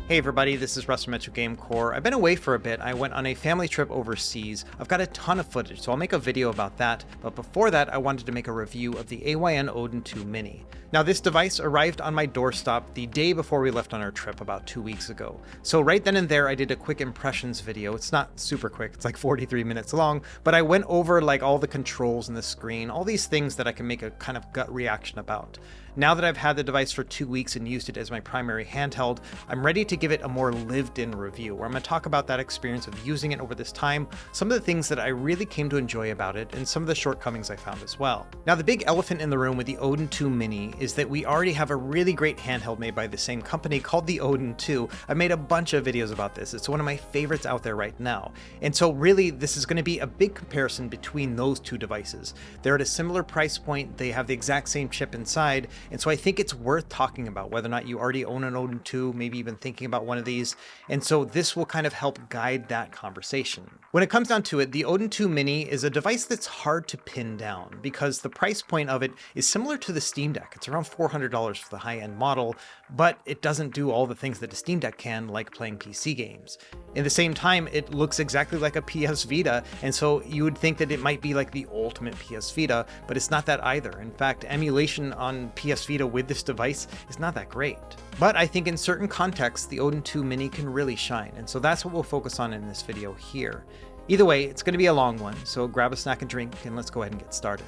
Hey everybody, this is Russ from Metro Game Core. I've been away for a bit. I went on a family trip overseas. I've got a ton of footage, so I'll make a video about that. But before that, I wanted to make a review of the AYN Odin 2 Mini. Now, this device arrived on my doorstep the day before we left on our trip about 2 weeks ago. So right then and there, I did a quick impressions video. It's not super quick, it's like 43 minutes long, but I went over like all the controls and the screen, all these things that I can make a kind of gut reaction about. Now that I've had the device for 2 weeks and used it as my primary handheld, I'm ready to give it a more lived-in review, where I'm going to talk about that experience of using it over this time, some of the things that I really came to enjoy about it, and some of the shortcomings I found as well. Now, the big elephant in the room with the Odin 2 Mini is that we already have a really great handheld made by the same company called the Odin 2. I've made a bunch of videos about this. It's one of my favorites out there right now. And so really, this is going to be a big comparison between those two devices. They're at a similar price point. They have the exact same chip inside. And so I think it's worth talking about whether or not you already own an Odin 2, maybe even thinking about one of these. And so this will kind of help guide that conversation. When it comes down to it, the Odin 2 Mini is a device that's hard to pin down because the price point of it is similar to the Steam Deck. It's around $400 for the high-end model, but it doesn't do all the things that a Steam Deck can, like playing PC games. At the same time, it looks exactly like a PS Vita, and so you would think that it might be like the ultimate PS Vita, but it's not that either. In fact, emulation on PS Vita with this device is not that great. But I think in certain contexts, the Odin 2 Mini can really shine, and so that's what we'll focus on in this video here. Either way, it's going to be a long one, so grab a snack and drink, and let's go ahead and get started.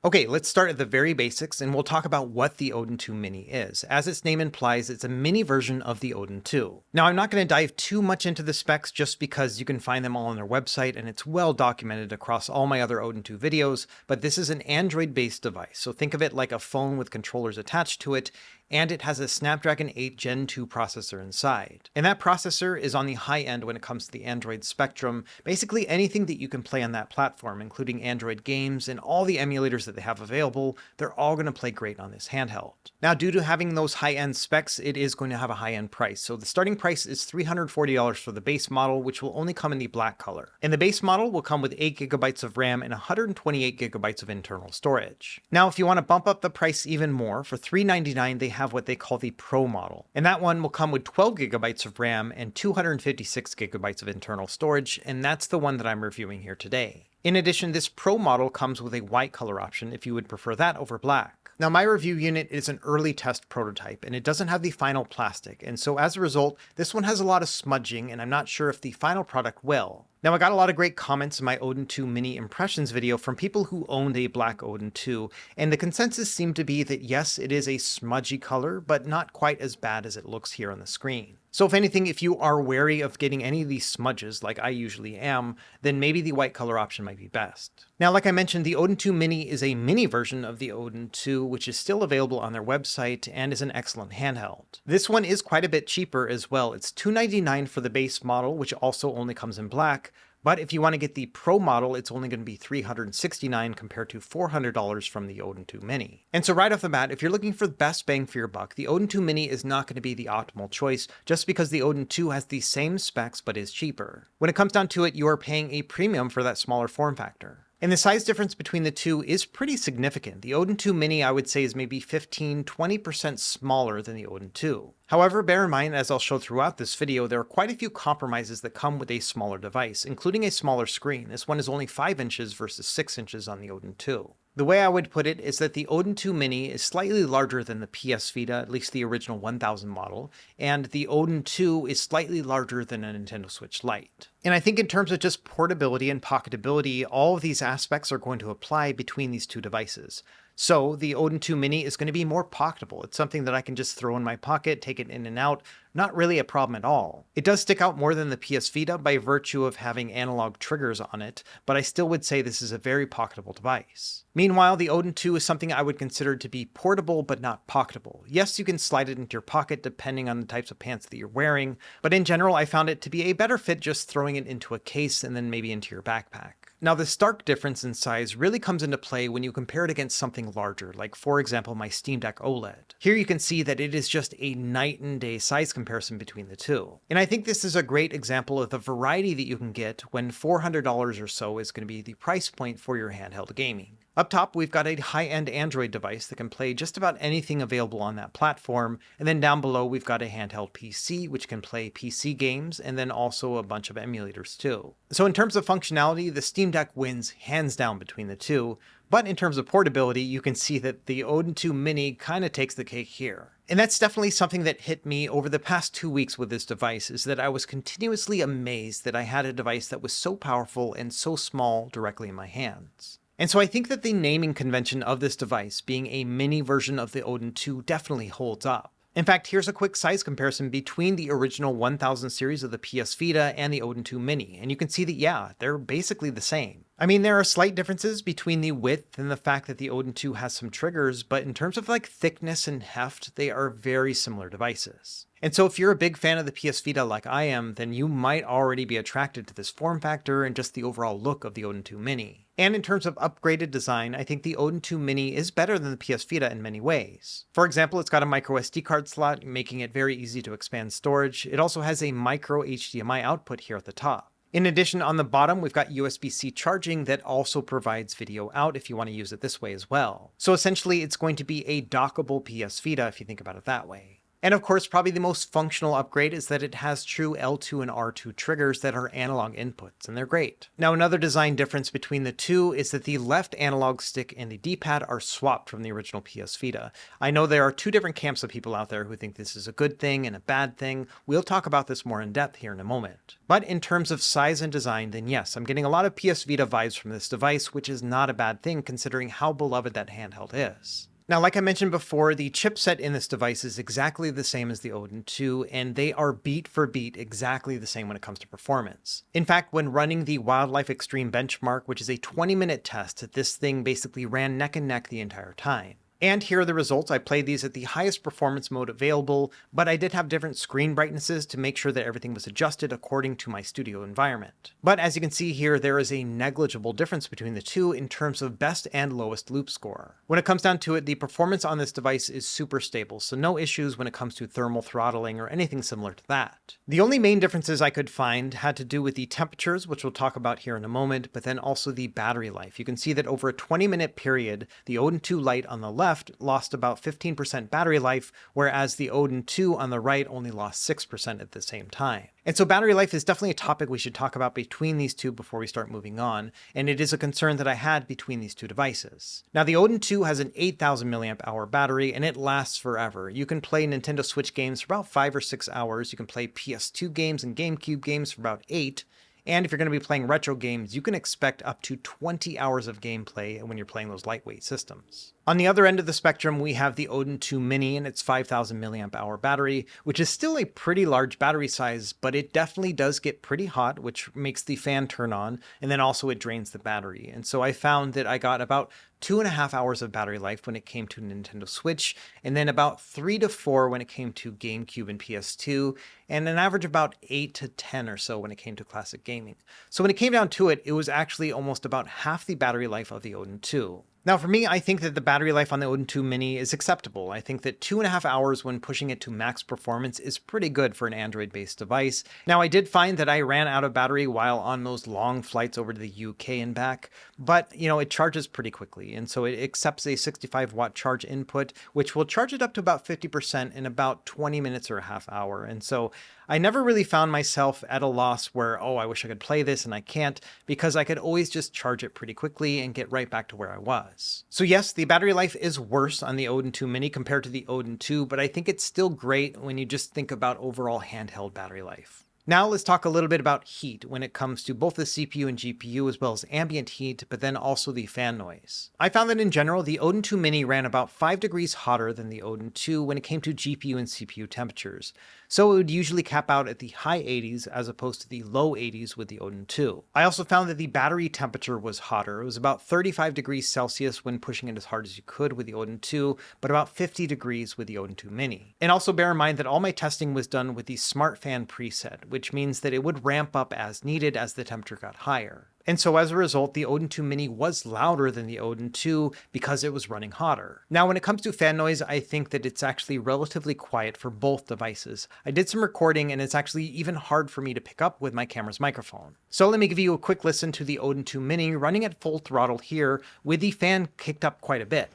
Okay, let's start at the very basics, and we'll talk about what the Odin 2 Mini is. As its name implies, it's a mini version of the Odin 2. Now, I'm not going to dive too much into the specs just because you can find them all on their website, and it's well documented across all my other Odin 2 videos, but this is an Android-based device, so think of it like a phone with controllers attached to it, and it has a Snapdragon 8 Gen 2 processor inside. And that processor is on the high end when it comes to the Android spectrum. Basically anything that you can play on that platform, including Android games and all the emulators that they have available, they're all going to play great on this handheld. Now, due to having those high-end specs, it is going to have a high-end price. So the starting price is $340 for the base model, which will only come in the black color. And the base model will come with 8 GB of RAM and 128 GB of internal storage. Now, if you want to bump up the price even more, for $399 they have what they call the Pro model. And that one will come with 12 GB of RAM and 256 GB of internal storage, and that's the one that I'm reviewing here today. In addition, this Pro model comes with a white color option if you would prefer that over black. Now, my review unit is an early test prototype, and it doesn't have the final plastic, and so as a result, this one has a lot of smudging, and I'm not sure if the final product will. Now, I got a lot of great comments in my Odin 2 Mini impressions video from people who owned a black Odin 2, and the consensus seemed to be that yes, it is a smudgy color, but not quite as bad as it looks here on the screen. So if anything, if you are wary of getting any of these smudges, like I usually am, then maybe the white color option might be best. Now, like I mentioned, the Odin 2 Mini is a mini version of the Odin 2, which is still available on their website and is an excellent handheld. This one is quite a bit cheaper as well. It's $299 for the base model, which also only comes in black. But if you want to get the Pro model, it's only going to be $369 compared to $400 from the Odin 2 Mini. And so right off the bat, if you're looking for the best bang for your buck, the Odin 2 Mini is not going to be the optimal choice just because the Odin 2 has the same specs but is cheaper. When it comes down to it, you are paying a premium for that smaller form factor. And the size difference between the two is pretty significant. The Odin 2 Mini, I would say, is maybe 15–20% smaller than the Odin 2. However, bear in mind, as I'll show throughout this video, there are quite a few compromises that come with a smaller device, including a smaller screen. This one is only 5 inches versus 6 inches on the Odin 2. The way I would put it is that the Odin 2 Mini is slightly larger than the PS Vita, at least the original 1000 model, and the Odin 2 is slightly larger than a Nintendo Switch Lite. And I think in terms of just portability and pocketability, all of these aspects are going to apply between these two devices. So the Odin 2 Mini is going to be more pocketable. It's something that I can just throw in my pocket, take it in and out, not really a problem at all. It does stick out more than the PS Vita by virtue of having analog triggers on it, but I still would say this is a very pocketable device. Meanwhile, the Odin 2 is something I would consider to be portable but not pocketable. Yes, you can slide it into your pocket depending on the types of pants that you're wearing, but in general I found it to be a better fit just throwing it into a case and then maybe into your backpack. Now, the stark difference in size really comes into play when you compare it against something larger, like for example my Steam Deck OLED. Here you can see that it is just a night and day size comparison between the two. And I think this is a great example of the variety that you can get when $400 or so is going to be the price point for your handheld gaming. Up top, we've got a high-end Android device that can play just about anything available on that platform, and then down below we've got a handheld PC which can play PC games, and then also a bunch of emulators too. So in terms of functionality, the Steam Deck wins hands down between the two, but in terms of portability, you can see that the Odin 2 Mini kind of takes the cake here. And that's definitely something that hit me over the past 2 weeks with this device, is that I was continuously amazed that I had a device that was so powerful and so small directly in my hands. And so I think that the naming convention of this device, being a mini version of the Odin 2, definitely holds up. In fact, here's a quick size comparison between the original 1000 series of the PS Vita and the Odin 2 Mini, and you can see that, yeah, they're basically the same. I mean, there are slight differences between the width and the fact that the Odin 2 has some triggers, but in terms of like thickness and heft, they are very similar devices. And so if you're a big fan of the PS Vita like I am, then you might already be attracted to this form factor and just the overall look of the Odin 2 Mini. And in terms of upgraded design, I think the Odin 2 Mini is better than the PS Vita in many ways. For example, it's got a micro SD card slot, making it very easy to expand storage. It also has a micro HDMI output here at the top. In addition, on the bottom, we've got USB-C charging that also provides video out if you want to use it this way as well. So essentially, it's going to be a dockable PS Vita if you think about it that way. And of course, probably the most functional upgrade is that it has true L2 and R2 triggers that are analog inputs, and they're great. Now, another design difference between the two is that the left analog stick and the D-pad are swapped from the original PS Vita. I know there are two different camps of people out there who think this is a good thing and a bad thing. We'll talk about this more in depth here in a moment. But in terms of size and design, then yes, I'm getting a lot of PS Vita vibes from this device, which is not a bad thing considering how beloved that handheld is. Now, like I mentioned before, the chipset in this device is exactly the same as the Odin 2, and they are beat for beat exactly the same when it comes to performance. In fact, when running the Wildlife Extreme benchmark, which is a 20-minute test, this thing basically ran neck and neck the entire time. And here are the results. I played these at the highest performance mode available, but I did have different screen brightnesses to make sure that everything was adjusted according to my studio environment. But as you can see here, there is a negligible difference between the two in terms of best and lowest loop score. When it comes down to it, the performance on this device is super stable, so no issues when it comes to thermal throttling or anything similar to that. The only main differences I could find had to do with the temperatures, which we'll talk about here in a moment, but then also the battery life. You can see that over a 20-minute period, the Odin 2 Lite on the left lost about 15% battery life, whereas the Odin 2 on the right only lost 6% at the same time. And so battery life is definitely a topic we should talk about between these two before we start moving on, and it is a concern that I had between these two devices. Now, the Odin 2 has an 8,000 milliamp hour battery, and it lasts forever. You can play Nintendo Switch games for about 5 or 6 hours. You can play PS2 games and GameCube games for about 8. And if you're going to be playing retro games, you can expect up to 20 hours of gameplay when you're playing those lightweight systems. On the other end of the spectrum, we have the Odin 2 Mini and its 5,000 milliamp hour battery, which is still a pretty large battery size, but it definitely does get pretty hot, which makes the fan turn on, and then also it drains the battery. And so I found that I got about 2.5 hours of battery life when it came to Nintendo Switch, and then about 3 to 4 when it came to GameCube and PS2, and an average about 8 to 10 or so when it came to classic gaming. So when it came down to it, it was actually almost about half the battery life of the Odin 2. Now for me, I think that the battery life on the Odin 2 Mini is acceptable. I think that 2.5 hours when pushing it to max performance is pretty good for an Android-based device. Now I did find that I ran out of battery while on those long flights over to the UK and back, but it charges pretty quickly. And so it accepts a 65 watt charge input, which will charge it up to about 50% in about 20 minutes or a half hour. And so I never really found myself at a loss where, oh, I wish I could play this and I can't, because I could always just charge it pretty quickly and get right back to where I was. So yes, the battery life is worse on the Odin 2 Mini compared to the Odin 2, but I think it's still great when you just think about overall handheld battery life. Now let's talk a little bit about heat when it comes to both the CPU and GPU, as well as ambient heat, but then also the fan noise. I found that in general, the Odin 2 Mini ran about 5 degrees hotter than the Odin 2 when it came to GPU and CPU temperatures. So it would usually cap out at the high 80s as opposed to the low 80s with the Odin 2. I also found that the battery temperature was hotter. It was about 35 degrees Celsius when pushing it as hard as you could with the Odin 2, but about 50 degrees with the Odin 2 Mini. And also bear in mind that all my testing was done with the Smart Fan preset, which means that it would ramp up as needed as the temperature got higher. And so as a result, the Odin 2 Mini was louder than the Odin 2 because it was running hotter. Now, when it comes to fan noise, I think that it's actually relatively quiet for both devices. I did some recording and it's actually even hard for me to pick up with my camera's microphone. So let me give you a quick listen to the Odin 2 Mini running at full throttle here with the fan kicked up quite a bit.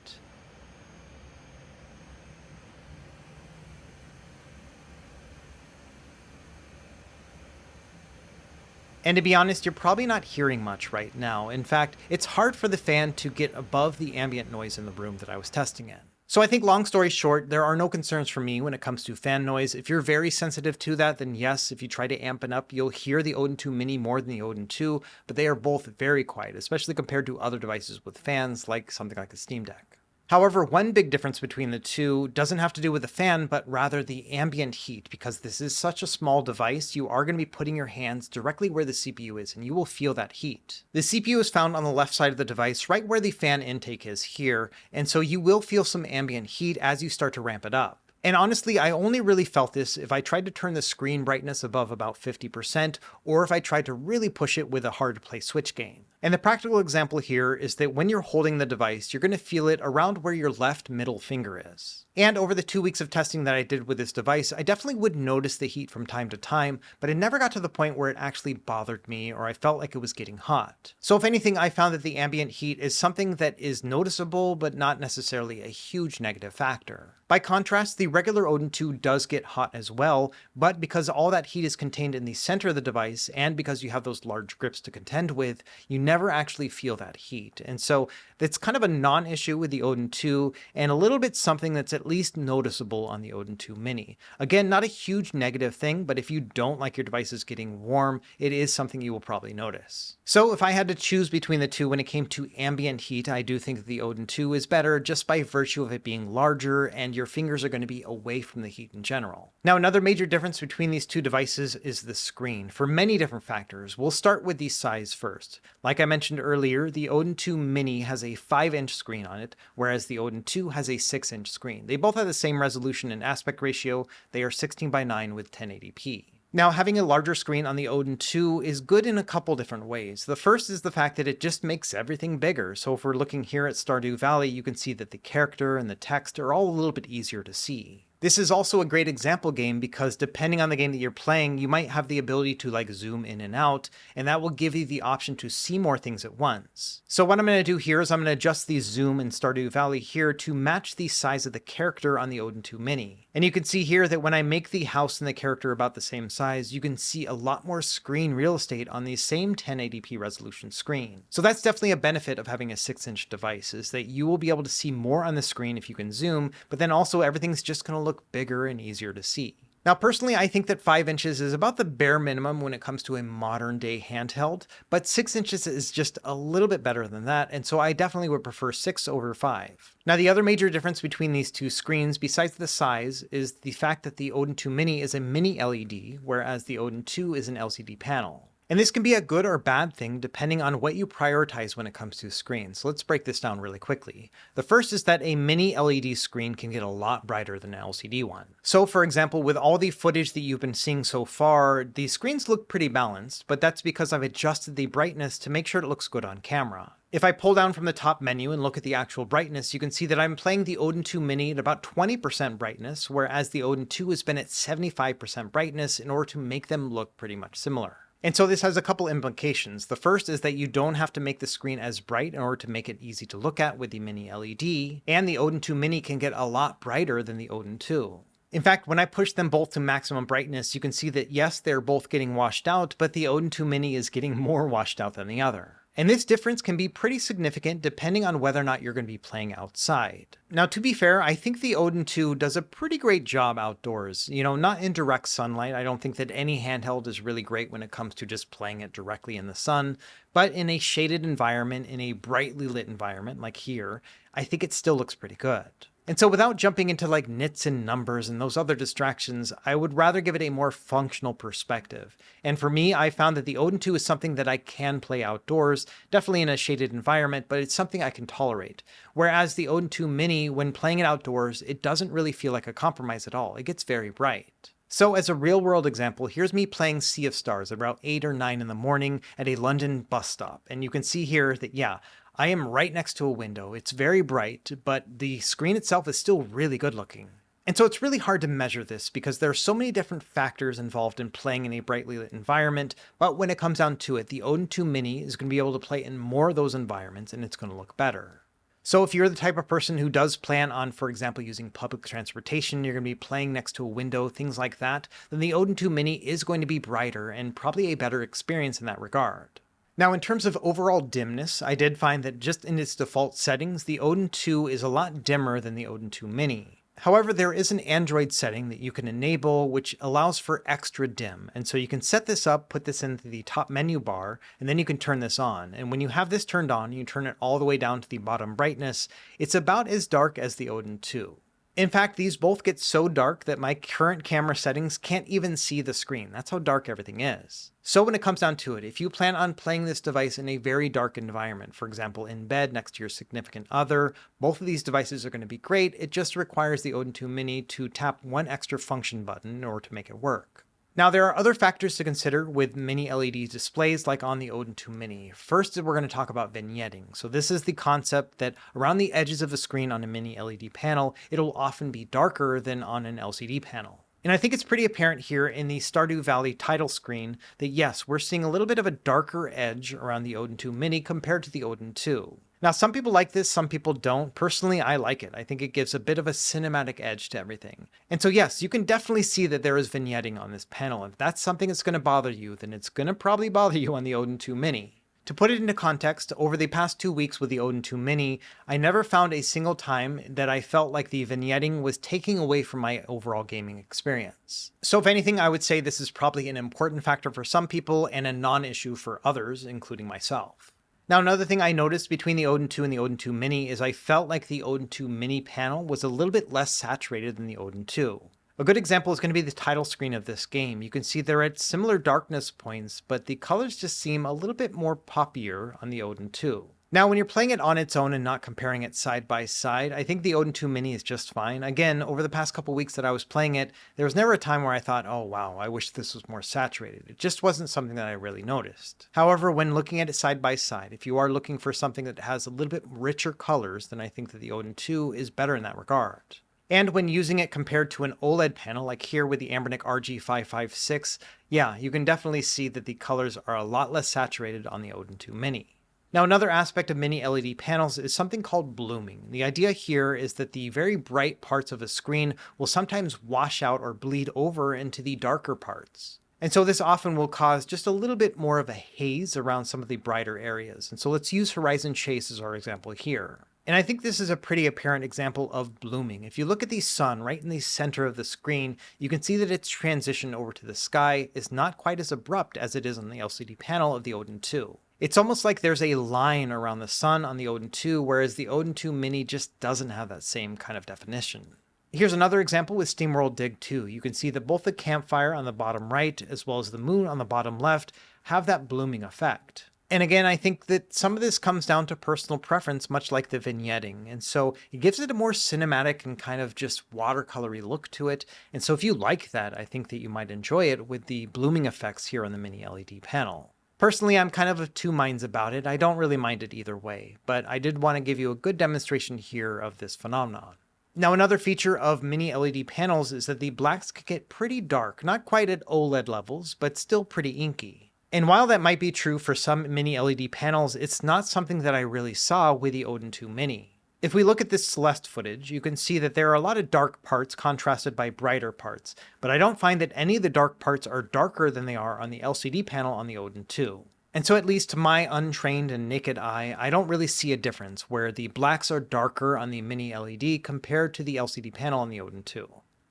And to be honest, you're probably not hearing much right now. In fact, it's hard for the fan to get above the ambient noise in the room that I was testing in. So I think long story short, there are no concerns for me when it comes to fan noise. If you're very sensitive to that, then yes, if you try to amp it up, you'll hear the Odin 2 Mini more than the Odin 2, but they are both very quiet, especially compared to other devices with fans like something like the Steam Deck. However, one big difference between the two doesn't have to do with the fan, but rather the ambient heat. Because this is such a small device, you are going to be putting your hands directly where the CPU is, and you will feel that heat. The CPU is found on the left side of the device, right where the fan intake is here, and so you will feel some ambient heat as you start to ramp it up. And honestly, I only really felt this if I tried to turn the screen brightness above about 50%, or if I tried to really push it with a hard to play Switch game. And the practical example here is that when you're holding the device, you're going to feel it around where your left middle finger is. And over the 2 weeks of testing that I did with this device, I definitely would notice the heat from time to time, but it never got to the point where it actually bothered me or I felt like it was getting hot. So if anything, I found that the ambient heat is something that is noticeable, but not necessarily a huge negative factor. By contrast, the regular Odin 2 does get hot as well, but because all that heat is contained in the center of the device, and because you have those large grips to contend with, you never actually feel that heat. And so that's kind of a non-issue with the Odin 2, and a little bit something that's at least noticeable on the Odin 2 Mini. Again, not a huge negative thing, but if you don't like your devices getting warm, it is something you will probably notice. So if I had to choose between the two when it came to ambient heat, I do think that the Odin 2 is better just by virtue of it being larger, and your fingers are going to be away from the heat in general. Now, another major difference between these two devices is the screen, for many different factors. We'll start with the size first. Like I mentioned earlier, the Odin 2 Mini has a 5-inch screen on it, whereas the Odin 2 has a 6-inch screen. They both have the same resolution and aspect ratio. They are 16:9 with 1080p. Now, having a larger screen on the Odin 2 is good in a couple different ways. The first is the fact that it just makes everything bigger. So if we're looking here at Stardew Valley, you can see that the character and the text are all a little bit easier to see. This is also a great example game because depending on the game that you're playing, you might have the ability to like zoom in and out, and that will give you the option to see more things at once. So what I'm going to do here is I'm going to adjust the zoom in Stardew Valley here to match the size of the character on the Odin 2 Mini. And you can see here that when I make the house and the character about the same size, you can see a lot more screen real estate on the same 1080p resolution screen. So that's definitely a benefit of having a 6-inch device, is that you will be able to see more on the screen if you can zoom, but then also everything's just going to look bigger and easier to see. Now, personally, I think that 5 inches is about the bare minimum when it comes to a modern day handheld, but 6 inches is just a little bit better than that, and so I definitely would prefer 6 over 5. Now, the other major difference between these two screens, besides the size, is the fact that the Odin 2 Mini is a mini LED, whereas the Odin 2 is an LCD panel. And this can be a good or bad thing depending on what you prioritize when it comes to screens. So let's break this down really quickly. The first is that a mini LED screen can get a lot brighter than an LCD one. So for example, with all the footage that you've been seeing so far, the screens look pretty balanced, but that's because I've adjusted the brightness to make sure it looks good on camera. If I pull down from the top menu and look at the actual brightness, you can see that I'm playing the Odin 2 Mini at about 20% brightness, whereas the Odin 2 has been at 75% brightness in order to make them look pretty much similar. And so this has a couple implications. The first is that you don't have to make the screen as bright in order to make it easy to look at with the mini LED, and the Odin 2 Mini can get a lot brighter than the Odin 2. In fact, when I push them both to maximum brightness, you can see that yes, they're both getting washed out, but the Odin 2 Mini is getting more washed out than the other. And this difference can be pretty significant depending on whether or not you're going to be playing outside. Now, to be fair, I think the Odin 2 does a pretty great job outdoors. You know, not in direct sunlight. I don't think that any handheld is really great when it comes to just playing it directly in the sun. But in a shaded environment, in a brightly lit environment like here, I think it still looks pretty good. And so without jumping into like nits and numbers and those other distractions, I would rather give it a more functional perspective. And for me, I found that the Odin 2 is something that I can play outdoors, definitely in a shaded environment, but it's something I can tolerate. Whereas the Odin 2 Mini, when playing it outdoors, it doesn't really feel like a compromise at all. It gets very bright. So as a real world example, here's me playing Sea of Stars about 8 or 9 in the morning at a London bus stop. And you can see here that, yeah, I am right next to a window. It's very bright, but the screen itself is still really good looking. And so it's really hard to measure this because there are so many different factors involved in playing in a brightly lit environment. But when it comes down to it, the Odin 2 Mini is going to be able to play in more of those environments and it's going to look better. So if you're the type of person who does plan on, for example, using public transportation, you're going to be playing next to a window, things like that, then the Odin 2 Mini is going to be brighter and probably a better experience in that regard. Now, in terms of overall dimness, I did find that just in its default settings, the Odin 2 is a lot dimmer than the Odin 2 Mini. However, there is an Android setting that you can enable which allows for extra dim. And so you can set this up, put this into the top menu bar, and then you can turn this on. And when you have this turned on, you turn it all the way down to the bottom brightness, it's about as dark as the Odin 2. In fact, these both get so dark that my current camera settings can't even see the screen. That's how dark everything is. So when it comes down to it, if you plan on playing this device in a very dark environment, for example, in bed next to your significant other, both of these devices are going to be great. It just requires the Odin 2 Mini to tap one extra function button in order to make it work. Now, there are other factors to consider with mini LED displays like on the Odin 2 Mini. First, we're going to talk about vignetting. So this is the concept that around the edges of the screen on a mini LED panel, it'll often be darker than on an LCD panel. And I think it's pretty apparent here in the Stardew Valley title screen that yes, we're seeing a little bit of a darker edge around the Odin 2 Mini compared to the Odin 2. Now, some people like this, some people don't. Personally, I like it. I think it gives a bit of a cinematic edge to everything. And so yes, you can definitely see that there is vignetting on this panel. If that's something that's going to bother you, then it's going to probably bother you on the Odin 2 Mini. To put it into context, over the past 2 weeks with the Odin 2 Mini, I never found a single time that I felt like the vignetting was taking away from my overall gaming experience. So if anything, I would say this is probably an important factor for some people and a non-issue for others, including myself. Now, another thing I noticed between the Odin 2 and the Odin 2 Mini is I felt like the Odin 2 Mini panel was a little bit less saturated than the Odin 2. A good example is going to be the title screen of this game. You can see they're at similar darkness points, but the colors just seem a little bit more poppier on the Odin 2. Now, when you're playing it on its own and not comparing it side by side, I think the Odin 2 Mini is just fine. Again, over the past couple weeks that I was playing it, there was never a time where I thought, oh wow, I wish this was more saturated. It just wasn't something that I really noticed. However, when looking at it side by side, if you are looking for something that has a little bit richer colors, then I think that the Odin 2 is better in that regard. And when using it compared to an OLED panel, like here with the Anbernic RG556, yeah, you can definitely see that the colors are a lot less saturated on the Odin 2 Mini. Now, another aspect of mini LED panels is something called blooming. The idea here is that the very bright parts of a screen will sometimes wash out or bleed over into the darker parts. And so this often will cause just a little bit more of a haze around some of the brighter areas. And so let's use Horizon Chase as our example here. And I think this is a pretty apparent example of blooming. If you look at the sun right in the center of the screen, you can see that its transition over to the sky is not quite as abrupt as it is on the LCD panel of the Odin 2. It's almost like there's a line around the sun on the Odin 2, whereas the Odin 2 Mini just doesn't have that same kind of definition. Here's another example with SteamWorld Dig 2. You can see that both the campfire on the bottom right, as well as the moon on the bottom left, have that blooming effect. And again, I think that some of this comes down to personal preference, much like the vignetting. And so it gives it a more cinematic and kind of just watercolory look to it. And so if you like that, I think that you might enjoy it with the blooming effects here on the mini LED panel. Personally, I'm kind of of two minds about it. I don't really mind it either way, but I did want to give you a good demonstration here of this phenomenon. Now, another feature of mini LED panels is that the blacks can get pretty dark, not quite at OLED levels, but still pretty inky. And while that might be true for some mini LED panels, it's not something that I really saw with the Odin 2 Mini. If we look at this Celeste footage, you can see that there are a lot of dark parts contrasted by brighter parts, but I don't find that any of the dark parts are darker than they are on the LCD panel on the Odin 2. And so at least to my untrained and naked eye, I don't really see a difference where the blacks are darker on the mini LED compared to the LCD panel on the Odin 2.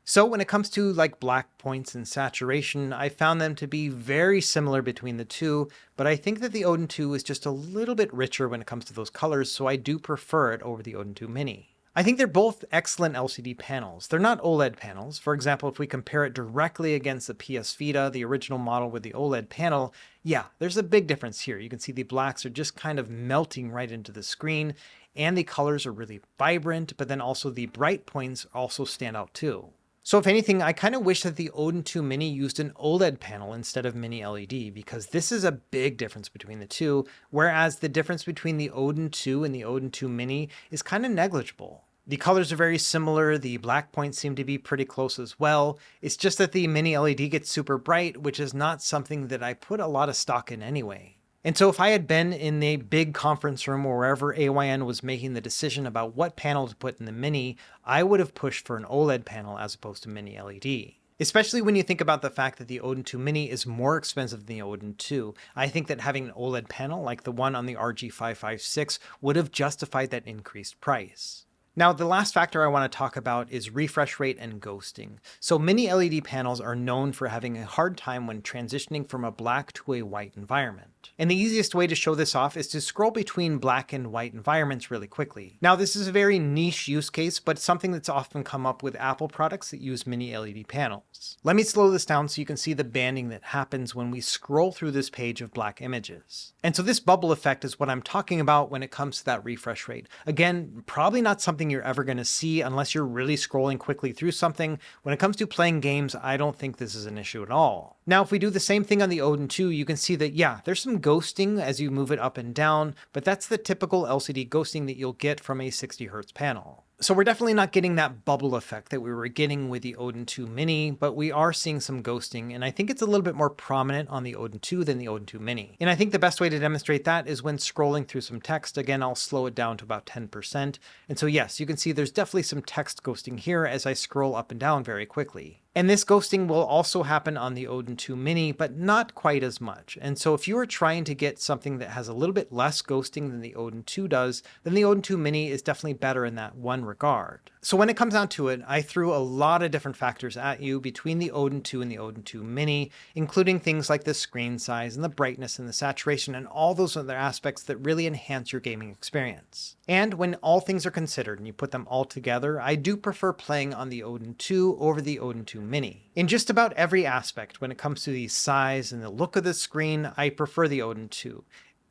So when it comes to like black points and saturation, I found them to be very similar between the two, but I think that the Odin 2 is just a little bit richer when it comes to those colors, so I do prefer it over the Odin 2 Mini. I think they're both excellent LCD panels. They're not OLED panels. For example, if we compare it directly against the PS Vita, the original model with the OLED panel, yeah, there's a big difference here. You can see the blacks are just kind of melting right into the screen, and the colors are really vibrant, but then also the bright points also stand out too. So if anything, I kind of wish that the Odin 2 Mini used an OLED panel instead of mini LED, because this is a big difference between the two, whereas the difference between the Odin 2 and the Odin 2 Mini is kind of negligible. The colors are very similar, the black points seem to be pretty close as well. It's just that the mini LED gets super bright, which is not something that I put a lot of stock in anyway. And so if I had been in a big conference room or wherever AYN was making the decision about what panel to put in the Mini, I would have pushed for an OLED panel as opposed to mini LED. Especially when you think about the fact that the Odin 2 Mini is more expensive than the Odin 2. I think that having an OLED panel like the one on the RG556 would have justified that increased price. Now, the last factor I want to talk about is refresh rate and ghosting. So mini LED panels are known for having a hard time when transitioning from a black to a white environment. And the easiest way to show this off is to scroll between black and white environments really quickly. Now, this is a very niche use case, but something that's often come up with Apple products that use mini LED panels. Let me slow this down so you can see the banding that happens when we scroll through this page of black images. And so this bubble effect is what I'm talking about when it comes to that refresh rate. Again, probably not something you're ever going to see unless you're really scrolling quickly through something. When it comes to playing games, I don't think this is an issue at all. Now, if we do the same thing on the Odin 2, you can see that, yeah, there's some ghosting as you move it up and down, but that's the typical LCD ghosting that you'll get from a 60 Hz panel. So we're definitely not getting that bubble effect that we were getting with the Odin 2 Mini, but we are seeing some ghosting, and I think it's a little bit more prominent on the Odin 2 than the Odin 2 Mini. And I think the best way to demonstrate that is when scrolling through some text. Again, I'll slow it down to about 10%. And so yes, you can see there's definitely some text ghosting here as I scroll up and down very quickly. And this ghosting will also happen on the Odin 2 Mini, but not quite as much. And so if you are trying to get something that has a little bit less ghosting than the Odin 2 does, then the Odin 2 Mini is definitely better in that one regard. So when it comes down to it, I threw a lot of different factors at you between the Odin 2 and the Odin 2 Mini, including things like the screen size and the brightness and the saturation and all those other aspects that really enhance your gaming experience. And when all things are considered and you put them all together, I do prefer playing on the Odin 2 over the Odin 2 Mini. In just about every aspect, when it comes to the size and the look of the screen, I prefer the Odin 2.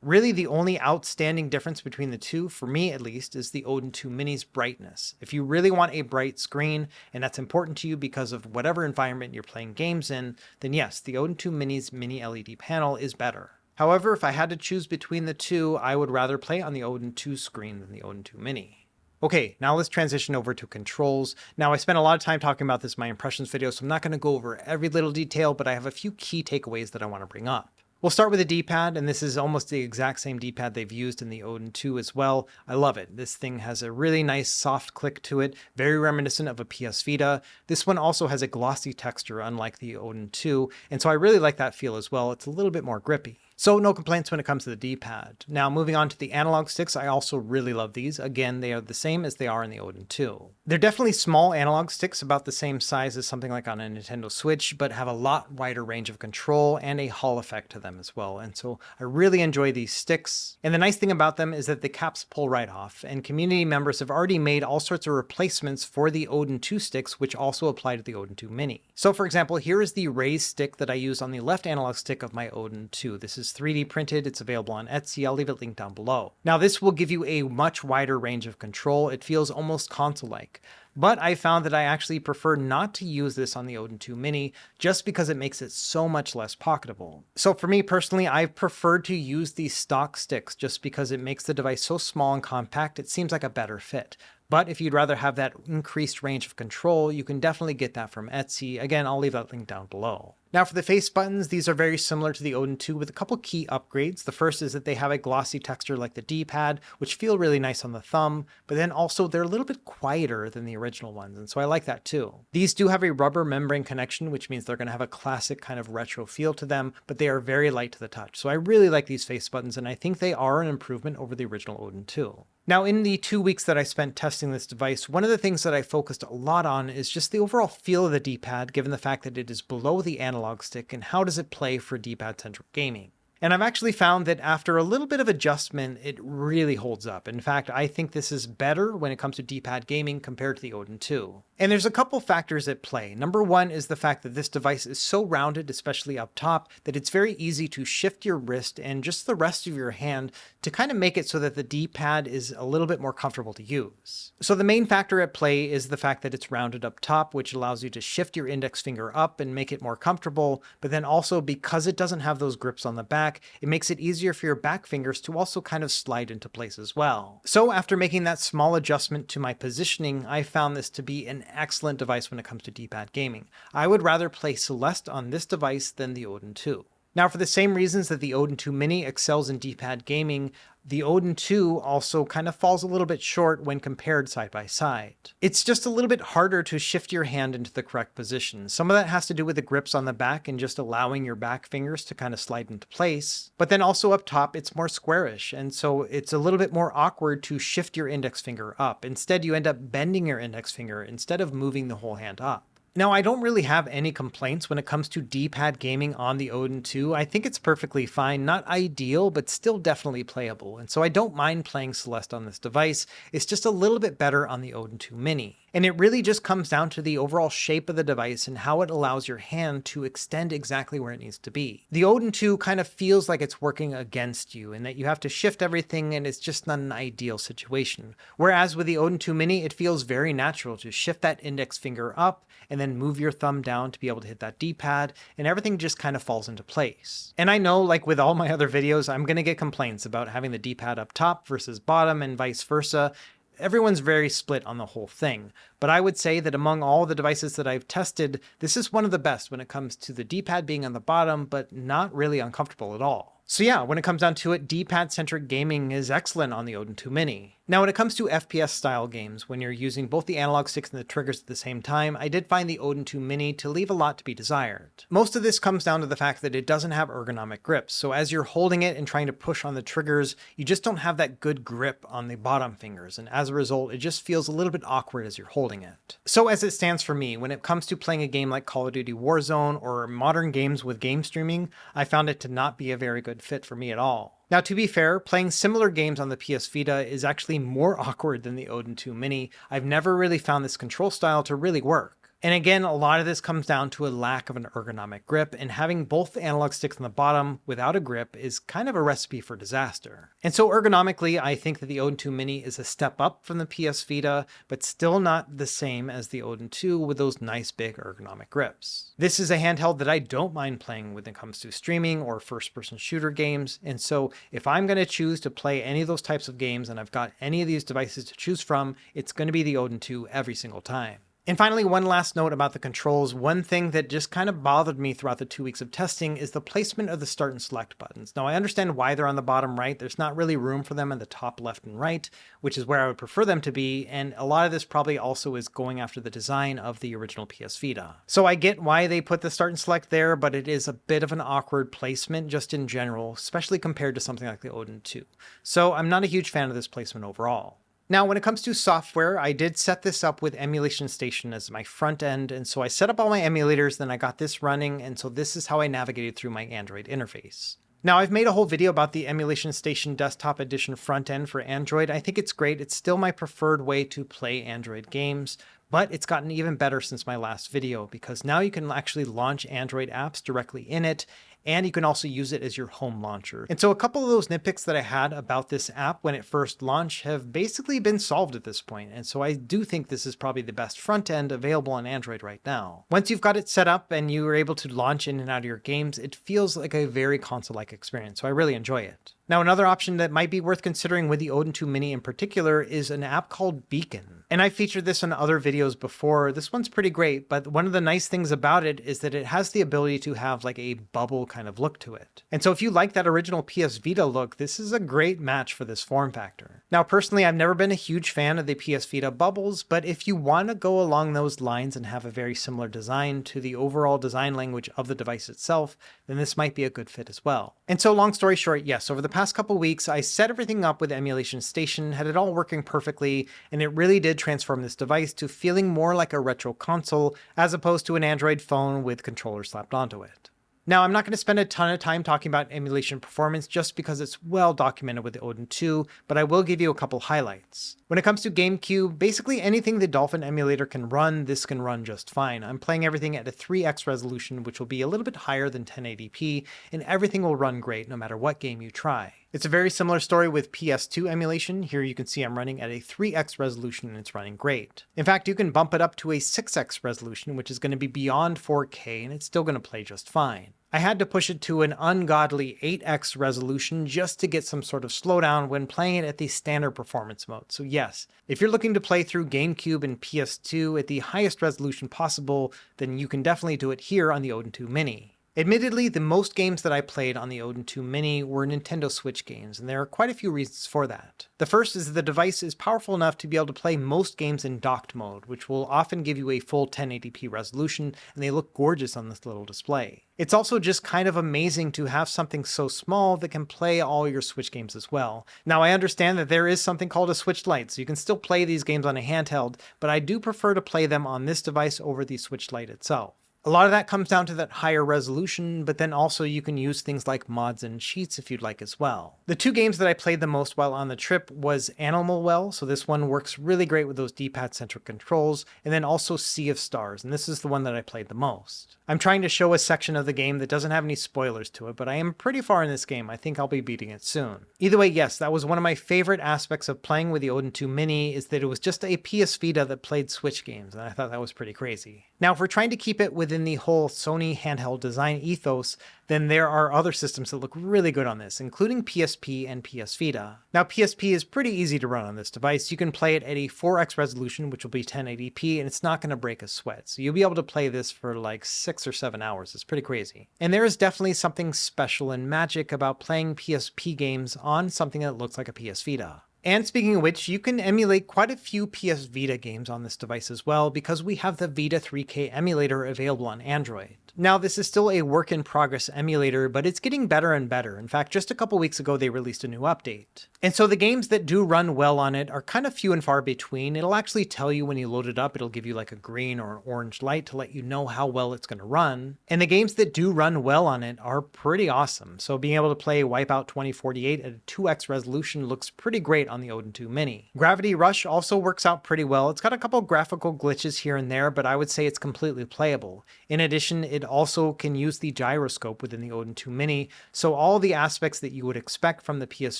Really, the only outstanding difference between the two, for me at least, is the Odin 2 Mini's brightness. If you really want a bright screen, and that's important to you because of whatever environment you're playing games in, then yes, the Odin 2 Mini's mini LED panel is better. However, if I had to choose between the two, I would rather play on the Odin 2 screen than the Odin 2 Mini. Okay, now let's transition over to controls. Now, I spent a lot of time talking about this in my impressions video, so I'm not going to go over every little detail, but I have a few key takeaways that I want to bring up. We'll start with the D-pad, and this is almost the exact same D-pad they've used in the Odin 2 as well. I love it. This thing has a really nice soft click to it, very reminiscent of a PS Vita. This one also has a glossy texture, unlike the Odin 2, and so I really like that feel as well. It's a little bit more grippy. So no complaints when it comes to the D-pad. Now moving on to the analog sticks, I also really love these. Again, they are the same as they are in the Odin 2. They're definitely small analog sticks, about the same size as something like on a Nintendo Switch, but have a lot wider range of control and a Hall effect to them as well. And so I really enjoy these sticks. And the nice thing about them is that the caps pull right off, and community members have already made all sorts of replacements for the Odin 2 sticks, which also apply to the Odin 2 Mini. So for example, here is the raised stick that I use on the left analog stick of my Odin 2. This is 3D printed. It's available on Etsy. I'll leave it linked down below. Now this will give you a much wider range of control. It feels almost console-like. But I found that I actually prefer not to use this on the Odin 2 Mini just because it makes it so much less pocketable. So for me personally, I've preferred to use these stock sticks just because it makes the device so small and compact, it seems like a better fit. But if you'd rather have that increased range of control, you can definitely get that from Etsy. Again, I'll leave that link down below. Now for the face buttons, these are very similar to the Odin 2 with a couple key upgrades. The first is that they have a glossy texture like the D-pad, which feel really nice on the thumb, but then also they're a little bit quieter than the original ones, and so I like that too. These do have a rubber membrane connection, which means they're going to have a classic kind of retro feel to them, but they are very light to the touch. So I really like these face buttons, and I think they are an improvement over the original Odin 2. Now, in the 2 weeks that I spent testing this device, one of the things that I focused a lot on is just the overall feel of the D-pad, given the fact that it is below the analog stick, and how does it play for D-pad-centric gaming. And I've actually found that after a little bit of adjustment, it really holds up. In fact, I think this is better when it comes to D-pad gaming compared to the Odin 2. And there's a couple factors at play. Number one is the fact that this device is so rounded, especially up top, that it's very easy to shift your wrist and just the rest of your hand to kind of make it so that the D-pad is a little bit more comfortable to use. So the main factor at play is the fact that it's rounded up top, which allows you to shift your index finger up and make it more comfortable, but then also because it doesn't have those grips on the back, it makes it easier for your back fingers to also kind of slide into place as well. So after making that small adjustment to my positioning, I found this to be an excellent device when it comes to D-pad gaming. I would rather play Celeste on this device than the Odin 2. Now, for the same reasons that the Odin 2 Mini excels in D-pad gaming, the Odin 2 also kind of falls a little bit short when compared side by side. It's just a little bit harder to shift your hand into the correct position. Some of that has to do with the grips on the back and just allowing your back fingers to kind of slide into place. But then also up top, it's more squarish, and so it's a little bit more awkward to shift your index finger up. Instead, you end up bending your index finger instead of moving the whole hand up. Now, I don't really have any complaints when it comes to D-pad gaming on the Odin 2. I think it's perfectly fine, not ideal, but still definitely playable. And so I don't mind playing Celeste on this device. It's just a little bit better on the Odin 2 Mini. And it really just comes down to the overall shape of the device and how it allows your hand to extend exactly where it needs to be. The Odin 2 kind of feels like it's working against you and that you have to shift everything, and it's just not an ideal situation. Whereas with the Odin 2 Mini, it feels very natural to shift that index finger up and then move your thumb down to be able to hit that D-pad, and everything just kind of falls into place. And I know, like with all my other videos, I'm going to get complaints about having the D-pad up top versus bottom and vice versa. Everyone's very split on the whole thing, but I would say that among all the devices that I've tested, this is one of the best when it comes to the D-pad being on the bottom, but not really uncomfortable at all. So yeah, when it comes down to it, D-pad-centric gaming is excellent on the Odin 2 Mini. Now, when it comes to FPS-style games, when you're using both the analog sticks and the triggers at the same time, I did find the Odin 2 Mini to leave a lot to be desired. Most of this comes down to the fact that it doesn't have ergonomic grips, so as you're holding it and trying to push on the triggers, you just don't have that good grip on the bottom fingers, and as a result, it just feels a little bit awkward as you're holding it. So as it stands for me, when it comes to playing a game like Call of Duty Warzone or modern games with game streaming, I found it to not be a very good fit for me at all. Now, to be fair, playing similar games on the PS Vita is actually more awkward than the Odin 2 Mini. I've never really found this control style to really work. And again, a lot of this comes down to a lack of an ergonomic grip, and having both the analog sticks on the bottom without a grip is kind of a recipe for disaster. And so ergonomically, I think that the Odin 2 Mini is a step up from the PS Vita, but still not the same as the Odin 2 with those nice big ergonomic grips. This is a handheld that I don't mind playing when it comes to streaming or first-person shooter games, and so if I'm going to choose to play any of those types of games and I've got any of these devices to choose from, it's going to be the Odin 2 every single time. And finally, one last note about the controls. One thing that just kind of bothered me throughout the 2 weeks of testing is the placement of the start and select buttons. Now, I understand why they're on the bottom right. There's not really room for them in the top left and right, which is where I would prefer them to be. And a lot of this probably also is going after the design of the original PS Vita. So I get why they put the start and select there, but it is a bit of an awkward placement just in general, especially compared to something like the Odin 2. So I'm not a huge fan of this placement overall. Now, when it comes to software, I did set this up with Emulation Station as my front end, and so I set up all my emulators, then I got this running, and so this is how I navigated through my Android interface. Now, I've made a whole video about the Emulation Station Desktop Edition front end for Android. I think it's great. It's still my preferred way to play Android games, but it's gotten even better since my last video because now you can actually launch Android apps directly in it, and you can also use it as your home launcher. And so a couple of those nitpicks that I had about this app when it first launched have basically been solved at this point. And so I do think this is probably the best front end available on Android right now. Once you've got it set up and you are able to launch in and out of your games, it feels like a very console-like experience. So I really enjoy it. Now, another option that might be worth considering with the Odin 2 Mini in particular is an app called Beacon. And I featured this in other videos before. This one's pretty great, but one of the nice things about it is that it has the ability to have like a bubble kind of look to it. And so if you like that original PS Vita look, this is a great match for this form factor. Now, personally, I've never been a huge fan of the PS Vita bubbles, but if you want to go along those lines and have a very similar design to the overall design language of the device itself, then this might be a good fit as well. And so long story short, yes, over the past couple weeks, I set everything up with Emulation Station, had it all working perfectly, and it really did transform this device to feeling more like a retro console as opposed to an Android phone with controllers slapped onto it. Now, I'm not going to spend a ton of time talking about emulation performance just because it's well documented with the Odin 2, but I will give you a couple highlights. When it comes to GameCube, basically anything the Dolphin emulator can run, this can run just fine. I'm playing everything at a 3x resolution, which will be a little bit higher than 1080p, and everything will run great no matter what game you try. It's a very similar story with PS2 emulation. Here you can see I'm running at a 3x resolution and it's running great. In fact, you can bump it up to a 6x resolution, which is going to be beyond 4K, and it's still going to play just fine. I had to push it to an ungodly 8x resolution just to get some sort of slowdown when playing it at the standard performance mode. So yes, if you're looking to play through GameCube and PS2 at the highest resolution possible, then you can definitely do it here on the Odin 2 Mini. Admittedly, the most games that I played on the Odin 2 Mini were Nintendo Switch games, and there are quite a few reasons for that. The first is the device is powerful enough to be able to play most games in docked mode, which will often give you a full 1080p resolution, and they look gorgeous on this little display. It's also just kind of amazing to have something so small that can play all your Switch games as well. Now, I understand that there is something called a Switch Lite, so you can still play these games on a handheld, but I do prefer to play them on this device over the Switch Lite itself. A lot of that comes down to that higher resolution, but then also you can use things like mods and cheats if you'd like as well. The two games that I played the most while on the trip was Animal Well, so this one works really great with those D-pad centric controls, and then also Sea of Stars, and this is the one that I played the most. I'm trying to show a section of the game that doesn't have any spoilers to it, but I am pretty far in this game. I think I'll be beating it soon. Either way, yes, that was one of my favorite aspects of playing with the Odin 2 Mini, is that it was just a PS Vita that played Switch games, and I thought that was pretty crazy. Now, if we're trying to keep it within the whole Sony handheld design ethos, then there are other systems that look really good on this, including PSP and PS Vita. Now, PSP is pretty easy to run on this device. You can play it at a 4x resolution, which will be 1080p, and it's not going to break a sweat. So you'll be able to play this for like 6 or 7 hours. It's pretty crazy. And there is definitely something special and magic about playing PSP games on something that looks like a PS Vita. And speaking of which, you can emulate quite a few PS Vita games on this device as well, because we have the Vita 3K emulator available on Android. Now, this is still a work-in-progress emulator, but it's getting better and better. In fact, just a couple weeks ago, they released a new update. And so the games that do run well on it are kind of few and far between. It'll actually tell you when you load it up, it'll give you like a green or an orange light to let you know how well it's going to run. And the games that do run well on it are pretty awesome. So being able to play Wipeout 2048 at a 2x resolution looks pretty great on the Odin 2 Mini. Gravity Rush also works out pretty well. It's got a couple graphical glitches here and there, but I would say it's completely playable. In addition, it also can use the gyroscope within the Odin 2 Mini, so all the aspects that you would expect from the PS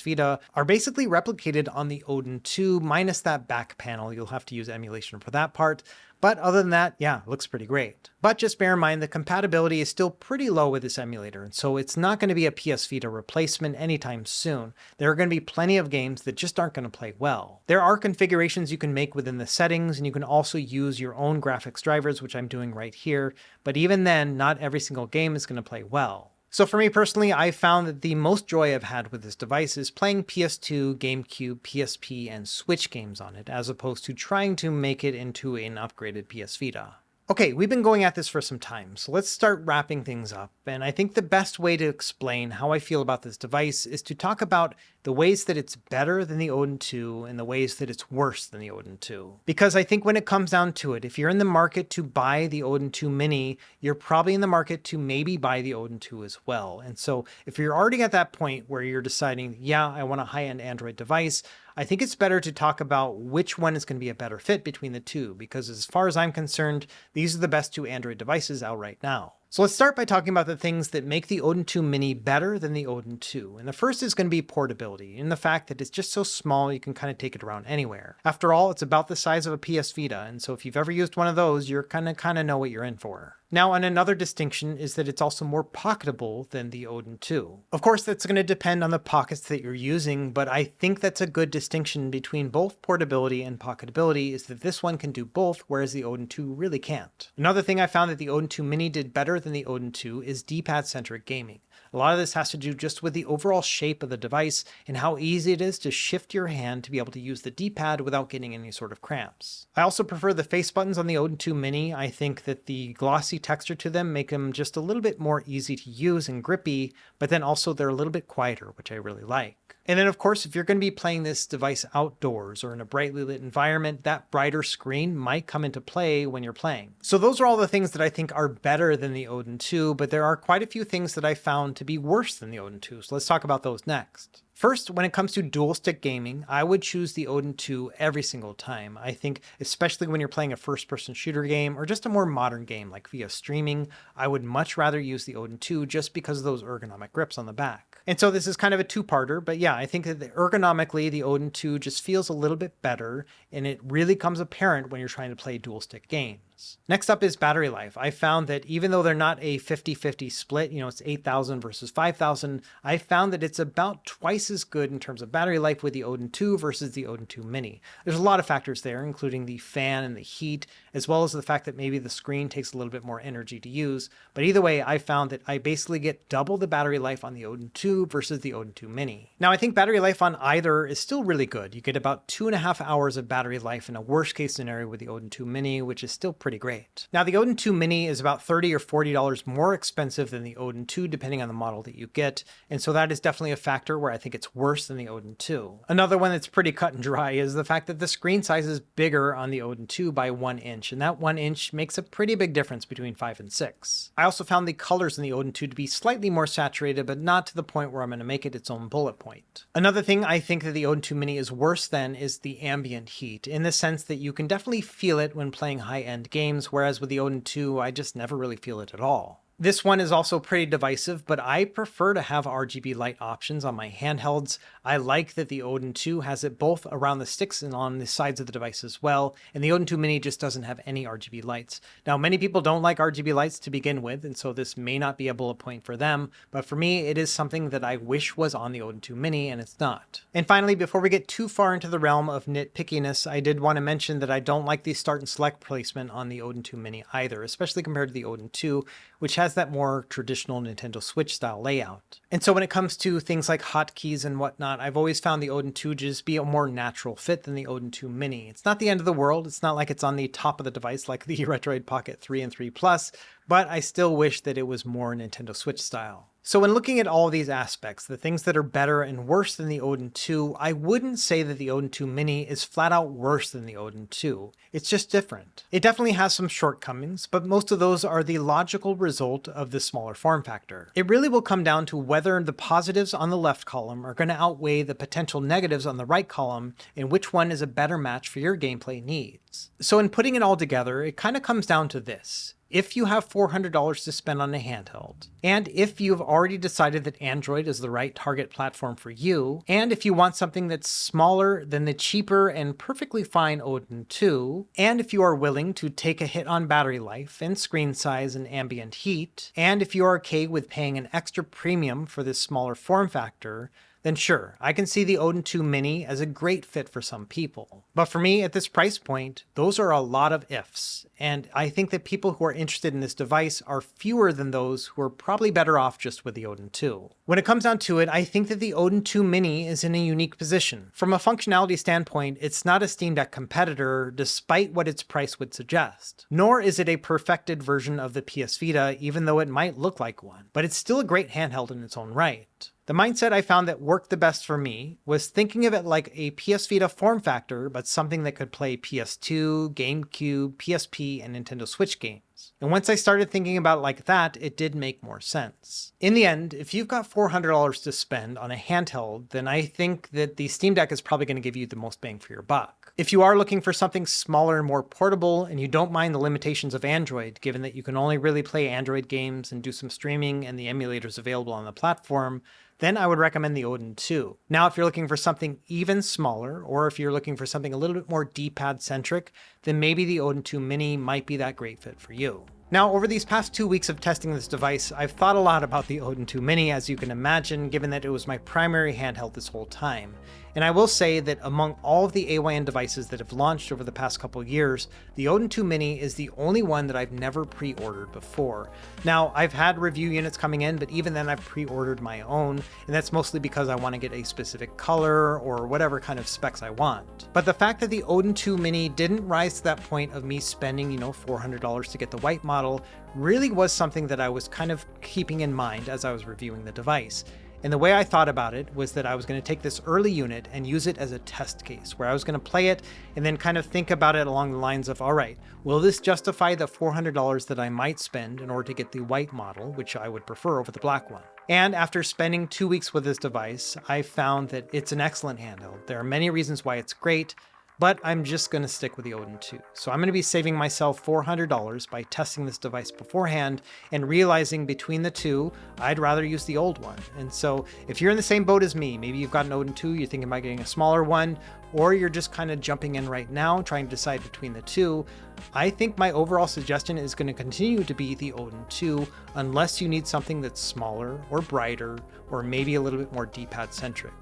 Vita are basically replicated on the Odin 2, minus that back panel. You'll have to use emulation for that part. But other than that, yeah, it looks pretty great. But just bear in mind the compatibility is still pretty low with this emulator, and so it's not going to be a PS Vita replacement anytime soon. There are going to be plenty of games that just aren't going to play well. There are configurations you can make within the settings, and you can also use your own graphics drivers, which I'm doing right here, but even then, not every single game is going to play well. So for me personally, I found that the most joy I've had with this device is playing PS2, GameCube, PSP, and Switch games on it, as opposed to trying to make it into an upgraded PS Vita. Okay, we've been going at this for some time, so let's start wrapping things up. And I think the best way to explain how I feel about this device is to talk about the ways that it's better than the Odin 2 and the ways that it's worse than the Odin 2. Because I think when it comes down to it, if you're in the market to buy the Odin 2 Mini, you're probably in the market to maybe buy the Odin 2 as well. And so if you're already at that point where you're deciding, yeah, I want a high-end Android device, I think it's better to talk about which one is going to be a better fit between the two, because as far as I'm concerned, these are the best two Android devices out right now. So let's start by talking about the things that make the Odin 2 Mini better than the Odin 2. And the first is going to be portability, and the fact that it's just so small you can kind of take it around anywhere. After all, it's about the size of a PS Vita, and so if you've ever used one of those, you're kind of know what you're in for. Now, and another distinction is that it's also more pocketable than the Odin 2. Of course, that's going to depend on the pockets that you're using, but I think that's a good distinction between both portability and pocketability, is that this one can do both, whereas the Odin 2 really can't. Another thing I found that the Odin 2 Mini did better than the Odin 2 is D-pad-centric gaming. A lot of this has to do just with the overall shape of the device and how easy it is to shift your hand to be able to use the D-pad without getting any sort of cramps. I also prefer the face buttons on the Odin 2 Mini. I think that the glossy texture to them make them just a little bit more easy to use and grippy, but then also they're a little bit quieter, which I really like. And then of course, if you're going to be playing this device outdoors or in a brightly lit environment, that brighter screen might come into play when you're playing. So those are all the things that I think are better than the the Odin 2, but there are quite a few things that I found to be worse than the Odin 2, so let's talk about those next. First, when it comes to dual stick gaming, I would choose the Odin 2 every single time. I think especially when you're playing a first-person shooter game or just a more modern game like via streaming, I would much rather use the Odin 2 just because of those ergonomic grips on the back. And so this is kind of a two-parter, but yeah, I think that ergonomically the Odin 2 just feels a little bit better, and it really comes apparent when you're trying to play dual stick games. Next up is battery life. I found that even though they're not a 50-50 split, it's 8,000 versus 5,000, I found that it's about twice as good in terms of battery life with the Odin 2 versus the Odin 2 Mini. There's a lot of factors there, including the fan and the heat, as well as the fact that maybe the screen takes a little bit more energy to use. But either way, I found that I basically get double the battery life on the Odin 2 versus the Odin 2 Mini. Now, I think battery life on either is still really good. You get about 2.5 hours of battery life in a worst case scenario with the Odin 2 Mini, which is still pretty great. Now, the Odin 2 Mini is about $30 or $40 more expensive than the Odin 2, depending on the model that you get. And so that is definitely a factor where I think it's worse than the Odin 2. Another one that's pretty cut and dry is the fact that the screen size is bigger on the Odin 2 by 1 inch, and that 1 inch makes a pretty big difference between 5 and 6. I also found the colors in the Odin 2 to be slightly more saturated, but not to the point where I'm going to make it its own bullet point. Another thing I think that the Odin 2 Mini is worse than is the ambient heat, in the sense that you can definitely feel it when playing high-end games, whereas with the Odin 2, I just never really feel it at all. This one is also pretty divisive, but I prefer to have RGB light options on my handhelds. I like that the Odin 2 has it both around the sticks and on the sides of the device as well, and the Odin 2 Mini just doesn't have any RGB lights. Now, many people don't like RGB lights to begin with, and so this may not be a bullet point for them, but for me, it is something that I wish was on the Odin 2 Mini, and it's not. And finally, before we get too far into the realm of nitpickiness, I did want to mention that I don't like the start and select placement on the Odin 2 Mini either, especially compared to the Odin 2, which has that more traditional Nintendo Switch style layout. And so when it comes to things like hotkeys and whatnot, I've always found the Odin 2 just be a more natural fit than the Odin 2 Mini. It's not the end of the world. It's not like it's on the top of the device like the Retroid Pocket 3 and 3 Plus, but I still wish that it was more Nintendo Switch style. So when looking at all of these aspects, the things that are better and worse than the Odin 2, I wouldn't say that the Odin 2 Mini is flat out worse than the Odin 2. It's just different. It definitely has some shortcomings, but most of those are the logical result of the smaller form factor. It really will come down to whether the positives on the left column are going to outweigh the potential negatives on the right column, and which one is a better match for your gameplay needs. So in putting it all together, it kind of comes down to this. If you have $400 to spend on a handheld, and if you've already decided that Android is the right target platform for you, and if you want something that's smaller than the cheaper and perfectly fine Odin 2, and if you are willing to take a hit on battery life and screen size and ambient heat, and if you are okay with paying an extra premium for this smaller form factor, then sure, I can see the Odin 2 Mini as a great fit for some people. But for me, at this price point, those are a lot of ifs, and I think that people who are interested in this device are fewer than those who are probably better off just with the Odin 2. When it comes down to it, I think that the Odin 2 Mini is in a unique position. From a functionality standpoint, it's not a Steam Deck competitor, despite what its price would suggest. Nor is it a perfected version of the PS Vita, even though it might look like one. But it's still a great handheld in its own right. The mindset I found that worked the best for me was thinking of it like a PS Vita form factor, but something that could play PS2, GameCube, PSP, and Nintendo Switch games. And once I started thinking about it like that, it did make more sense. In the end, if you've got $400 to spend on a handheld, then I think that the Steam Deck is probably going to give you the most bang for your buck. If you are looking for something smaller and more portable, and you don't mind the limitations of Android, given that you can only really play Android games and do some streaming and the emulators available on the platform, then I would recommend the Odin 2. Now, if you're looking for something even smaller, or if you're looking for something a little bit more D-pad centric, then maybe the Odin 2 Mini might be that great fit for you. Now, over these past 2 weeks of testing this device, I've thought a lot about the Odin 2 Mini, as you can imagine, given that it was my primary handheld this whole time. And I will say that among all of the AYN devices that have launched over the past couple years, the Odin 2 Mini is the only one that I've never pre-ordered before. Now, I've had review units coming in, but even then I've pre-ordered my own, and that's mostly because I want to get a specific color or whatever kind of specs I want. But the fact that the Odin 2 Mini didn't rise to that point of me spending, $400 to get the white model really was something that I was kind of keeping in mind as I was reviewing the device. And the way I thought about it was that I was going to take this early unit and use it as a test case, where I was going to play it and then kind of think about it along the lines of, all right, will this justify the $400 that I might spend in order to get the white model, which I would prefer over the black one? And after spending 2 weeks with this device, I found that it's an excellent handheld. There are many reasons why it's great, but I'm just going to stick with the Odin 2. So I'm going to be saving myself $400 by testing this device beforehand and realizing between the two, I'd rather use the old one. And so if you're in the same boat as me, maybe you've got an Odin 2, you're thinking about getting a smaller one, or you're just kind of jumping in right now, trying to decide between the two, I think my overall suggestion is going to continue to be the Odin 2, unless you need something that's smaller or brighter, or maybe a little bit more D-pad centric.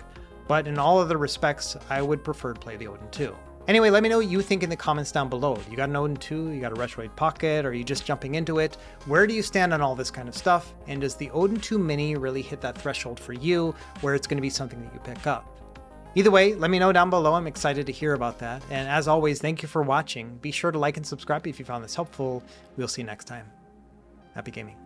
But in all other respects, I would prefer to play the Odin 2. Anyway, let me know what you think in the comments down below. You got an Odin 2, you got a Retroid Pocket, or are you just jumping into it? Where do you stand on all this kind of stuff? And does the Odin 2 Mini really hit that threshold for you where it's going to be something that you pick up? Either way, let me know down below. I'm excited to hear about that. And as always, thank you for watching. Be sure to like and subscribe if you found this helpful. We'll see you next time. Happy gaming.